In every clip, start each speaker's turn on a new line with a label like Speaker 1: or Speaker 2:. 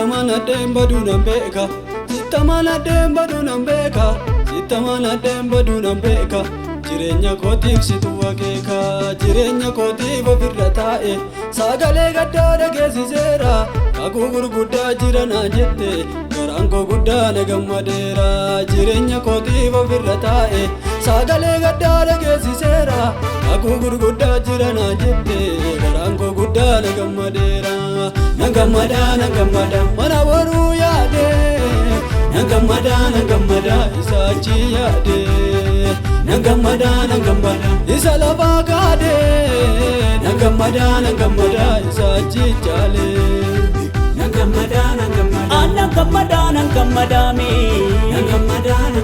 Speaker 1: Sitamana demba dunambeka, sitamana demba dunambeka, sitamana demba dunambeka. Jirenya koti situ wakeka, jirenya koti bafirra tae. Sagale gadda geessisera, kakuu gurguddaa jirana jette. Garanko guddaa nagammadeera, jirenya koti bafirra tae. Sagale gadda geessisera, kakuu gurguddaa jirana jette. Garanko guddaa nagammadeera. Nangamada, mana waru yaade. Nangamada, isachi yaade. Nangamada, isa lava gade. Nangamada, isachi jale. Nangamada me. Nangamada me.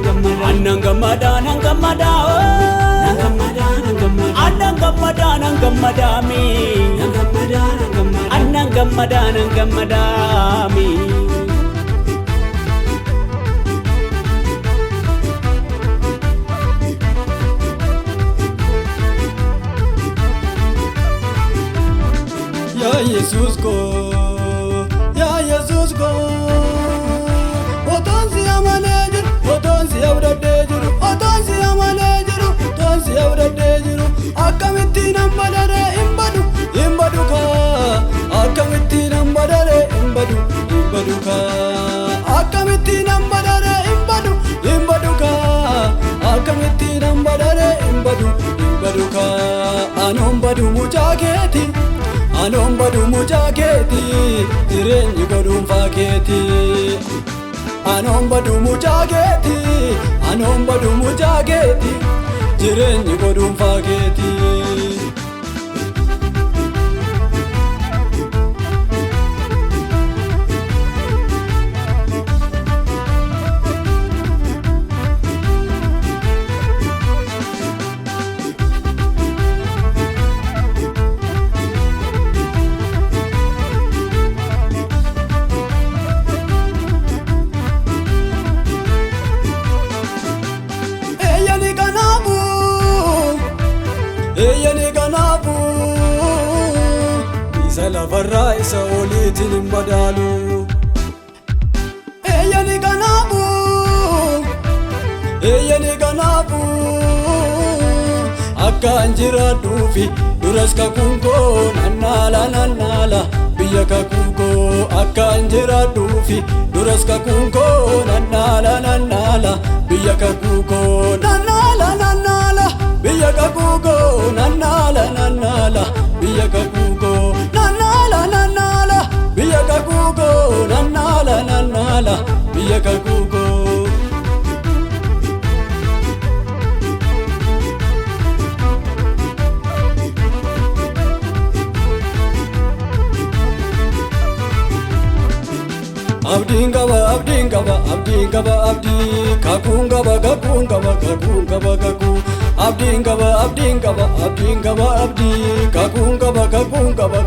Speaker 1: Nangamada me. Ya Jesus go, Otonsi amanejiru, otonsi abdadejiru, otonsi amanejiru, otonsi abdadejiru. Akamitti nambadare imbadu ka, akamitti nambadare imbadu ka, akamitti nambadare imbadu ka, akamitti nambadare imbadu ka. Anombadu mujaketi. Anombadu mujaketi, jireenyi godhuun faaketi. Anombadu mujaketi, jireenyi godhuun faaketi. Eeyani kanafu isa lafarraa isa oliitiin hin madaalu. Eeyani kanafu akkaan jiraadhuufi duras kakuun koo nannaala biyya kakuun koo. Akkaan jiraadhuufi duras kakuun koo nannaala biyya kakuun koo. Biyya kakuuko nannaala biyya kakuuko nannaala biyya kakuuko nannaala biyya kakuuko. Abdiin qaba abdii kakuun qaba kakuu. Abdiin qaba abdii kakuun qaba